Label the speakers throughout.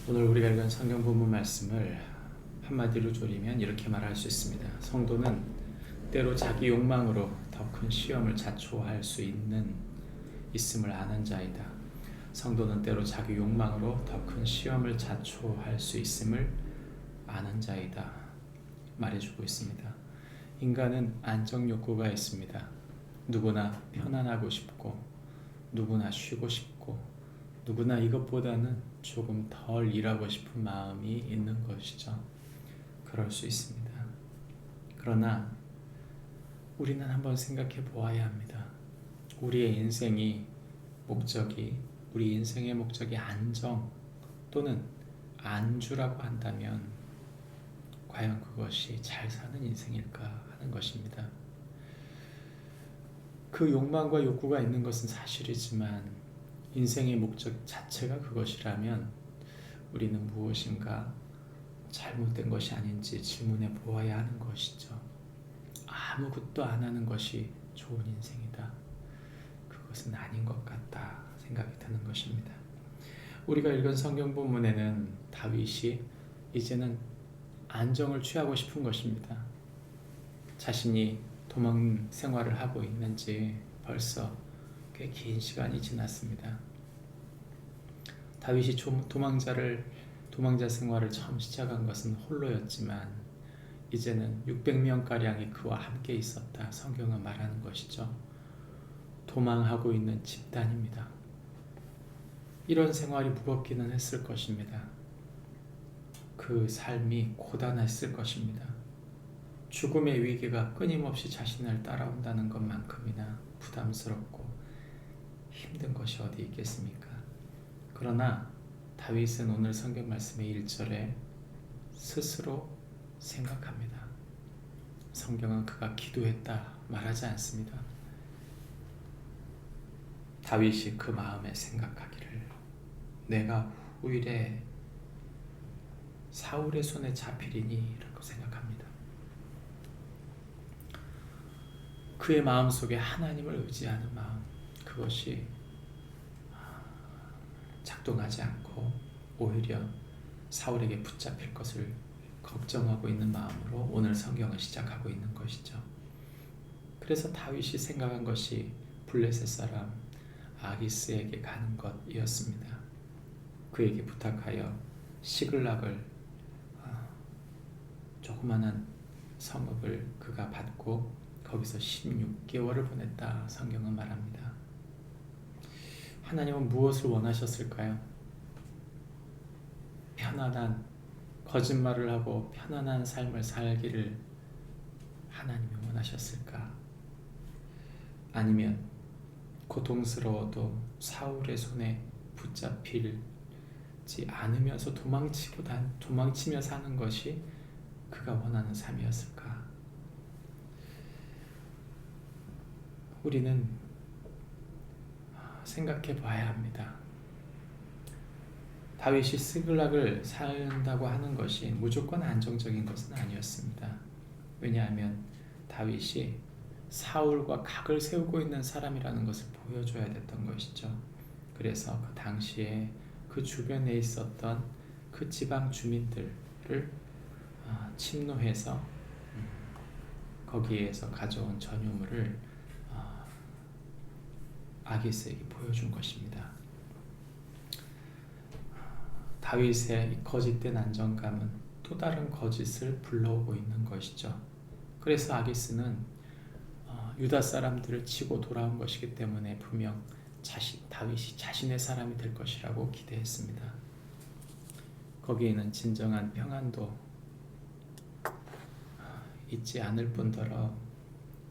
Speaker 1: 오늘 우리가 읽은 성경 본문 말씀을 한마디로 조리면 이렇게 말할 수 있습니다. 성도는 때로 자기 욕망으로 더 큰 시험을 자초할 수 있음을 아는 자이다. 성도는 때로 자기 욕망으로 더 큰 시험을 자초할 수 있음을 아는 자이다. 말해주고 있습니다. 인간은 안정 욕구가 있습니다. 누구나 편안하고 싶고 누구나 쉬고 싶고 누구나 이것보다는 조금 덜 일하고 싶은 마음이 있는 것이죠. 그럴 수 있습니다. 그러나 우리는 한번 생각해 보아야 합니다. 우리 인생의 목적이 안정 또는 안주라고 한다면 과연 그것이 잘 사는 인생일까 하는 것입니다. 그 욕망과 욕구가 있는 것은 사실이지만 인생의 목적 자체가 그것이라면 우리는 무엇인가 잘못된 것이 아닌지 질문해 보아야 하는 것이죠. 아무것도 안 하는 것이 좋은 인생이다. 그것은 아닌 것 같다 생각이 드는 것입니다. 우리가 읽은 성경 본문에는 다윗이 이제는 안정을 취하고 싶은 것입니다. 자신이 도망 생활을 하고 있는지 벌써 꽤 긴 시간이 지났습니다. 다윗이 도망자 생활을 처음 시작한 것은 홀로였지만 이제는 600명가량이 그와 함께 있었다. 성경은 말하는 것이죠. 도망하고 있는 집단입니다. 이런 생활이 무겁기는 했을 것입니다. 그 삶이 고단했을 것입니다. 죽음의 위기가 끊임없이 자신을 따라온다는 것만큼이나 부담스럽고 힘든 것이 어디 있겠습니까? 그러나 다윗은 오늘 성경 말씀의 1절에 스스로 생각합니다. 성경은 그가 기도했다 말하지 않습니다. 다윗이 그 마음에 생각하기를 내가 후일에 사울의 손에 잡히리니 라고 생각합니다. 그의 마음속에 하나님을 의지하는 마음, 그것이 작동하지 않고 오히려 사울에게 붙잡힐 것을 걱정하고 있는 마음으로 오늘 성경을 시작하고 있는 것이죠. 그래서 다윗이 생각한 것이 블레셋 사람 아기스에게 가는 것이었습니다. 그에게 부탁하여 시글락을 조그마한 성읍을 그가 받고 거기서 16개월을 보냈다 성경은 말합니다. 하나님은 무엇을 원하셨을까요? 편안한 거짓말을 하고 편안한 삶을 살기를 하나님이 원하셨을까? 아니면 고통스러워도 사울의 손에 붙잡히지 않으면서 도망치며 사는 것이 그가 원하는 삶이었을까? 우리는 생각해 봐야 합니다. 다윗이 시글락을 사는다고 하는 것이 무조건 안정적인 것은 아니었습니다. 왜냐하면 다윗이 사울과 각을 세우고 있는 사람이라는 것을 보여줘야 됐던 것이죠. 그래서 그 당시에 그 주변에 있었던 그 지방 주민들을 침노해서 거기에서 가져온 전유물을 아기스에게 보여준 것입니다. 다윗의 거짓된 안정감은 또 다른 거짓을 불러오고 있는 것이죠. 그래서 아기스는 유다 사람들을 치고 돌아온 것이기 때문에 분명 다윗이 자신의 사람이 될 것이라고 기대했습니다. 거기에는 진정한 평안도 있지 않을 뿐더러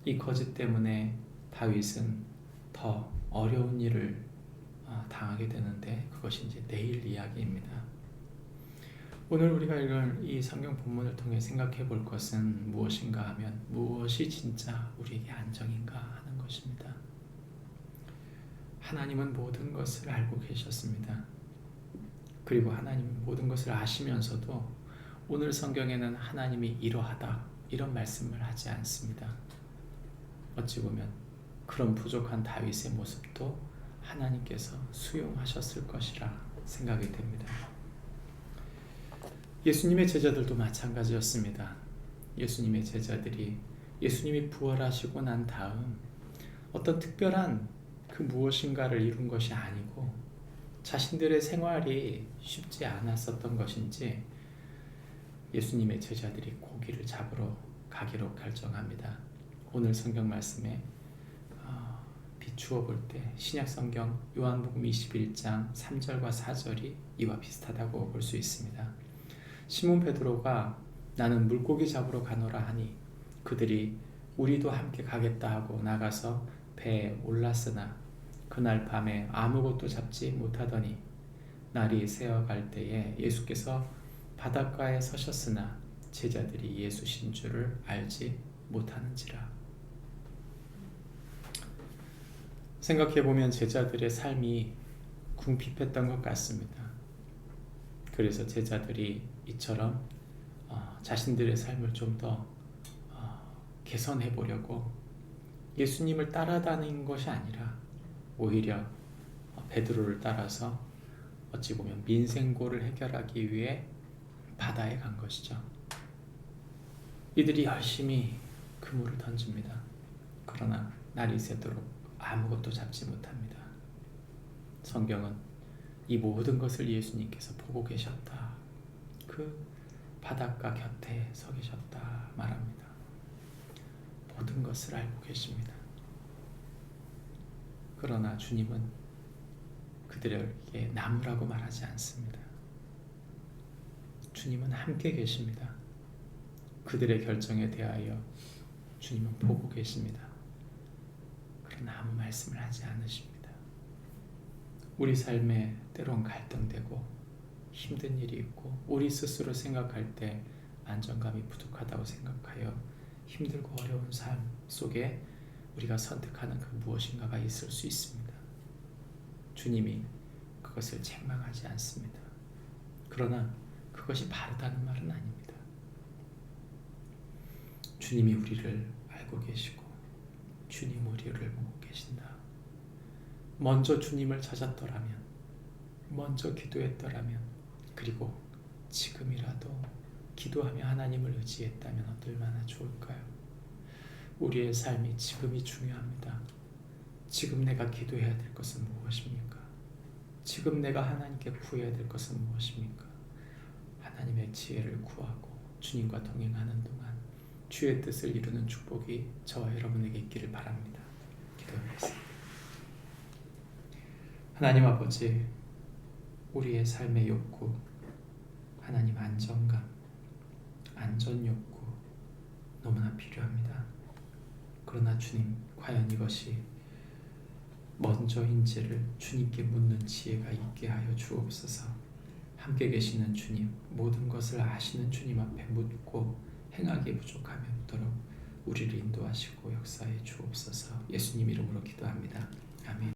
Speaker 1: 이 거짓 때문에 다윗은 더 어려운 일을 당하게 되는데 그것이 이제 내일 이야기입니다. 오늘 우리가 읽을 이 성경 본문을 통해 생각해 볼 것은 무엇인가 하면 무엇이 진짜 우리에게 안정인가 하는 것입니다. 하나님은 모든 것을 알고 계셨습니다. 그리고 하나님은 모든 것을 아시면서도 오늘 성경에는 하나님이 이러하다 이런 말씀을 하지 않습니다. 어찌 보면 그런 부족한 다윗의 모습도 하나님께서 수용하셨을 것이라 생각이 됩니다. 예수님의 제자들도 마찬가지였습니다. 예수님의 제자들이 예수님이 부활하시고 난 다음 어떤 특별한 그 무엇인가를 이룬 것이 아니고 자신들의 생활이 쉽지 않았었던 것인지 예수님의 제자들이 고기를 잡으러 가기로 결정합니다. 오늘 성경 말씀에 비추어 볼 때 신약 성경 요한복음 21장 3절과 4절이 이와 비슷하다고 볼 수 있습니다. 시몬 베드로가 나는 물고기 잡으러 가노라 하니 그들이 우리도 함께 가겠다 하고 나가서 배에 올랐으나 그날 밤에 아무것도 잡지 못하더니 날이 새어갈 때에 예수께서 바닷가에 서셨으나 제자들이 예수신 줄을 알지 못하는지라. 생각해보면 제자들의 삶이 궁핍했던 것 같습니다. 그래서 제자들이 이처럼 자신들의 삶을 좀 더 개선해 보려고 예수님을 따라다닌 것이 아니라 오히려 베드로를 따라서 어찌 보면 민생고를 해결하기 위해 바다에 간 것이죠. 이들이 열심히 그물을 던집니다. 그러나 날이 새도록 아무것도 잡지 못합니다. 성경은 이 모든 것을 예수님께서 보고 계셨다. 그 바닷가 곁에 서 계셨다 말합니다. 모든 것을 알고 계십니다. 그러나 주님은 그들에게 나무라고 말하지 않습니다. 주님은 함께 계십니다. 그들의 결정에 대하여 주님은 보고 계십니다. 그러나 아무 말씀을 하지 않으십니다. 우리 삶에 때론 갈등되고 힘든 일이 있고 우리 스스로 생각할 때 안정감이 부족하다고 생각하여 힘들고 어려운 삶 속에 우리가 선택하는 그 무엇인가가 있을 수 있습니다. 주님이 그것을 책망하지 않습니다. 그러나 그것이 바르다는 말은 아닙니다. 주님이 우리를 알고 계시고 주님 우리를 보고 계신다. 먼저 주님을 찾았더라면, 먼저 기도했더라면, 그리고 지금이라도 기도하며 하나님을 의지했다면 얼마나 좋을까요? 우리의 삶이 지금이 중요합니다. 지금 내가 기도해야 될 것은 무엇입니까? 지금 내가 하나님께 구해야 될 것은 무엇입니까? 하나님의 지혜를 구하고 주님과 동행하는 동안 주의 뜻을 이루는 축복이 저와 여러분에게 있기를 바랍니다. 기도하겠습니다. 하나님 아버지, 우리의 삶의 욕구, 하나님 안정감, 안전 욕구 너무나 필요합니다. 그러나 주님, 과연 이것이 먼저인지를 주님께 묻는 지혜가 있게 하여 주옵소서. 함께 계시는 주님, 모든 것을 아시는 주님 앞에 묻고 행하기에 부족함이 없도록 우리를 인도하시고 역사해 주옵소서. 예수님 이름으로 기도합니다. 아멘.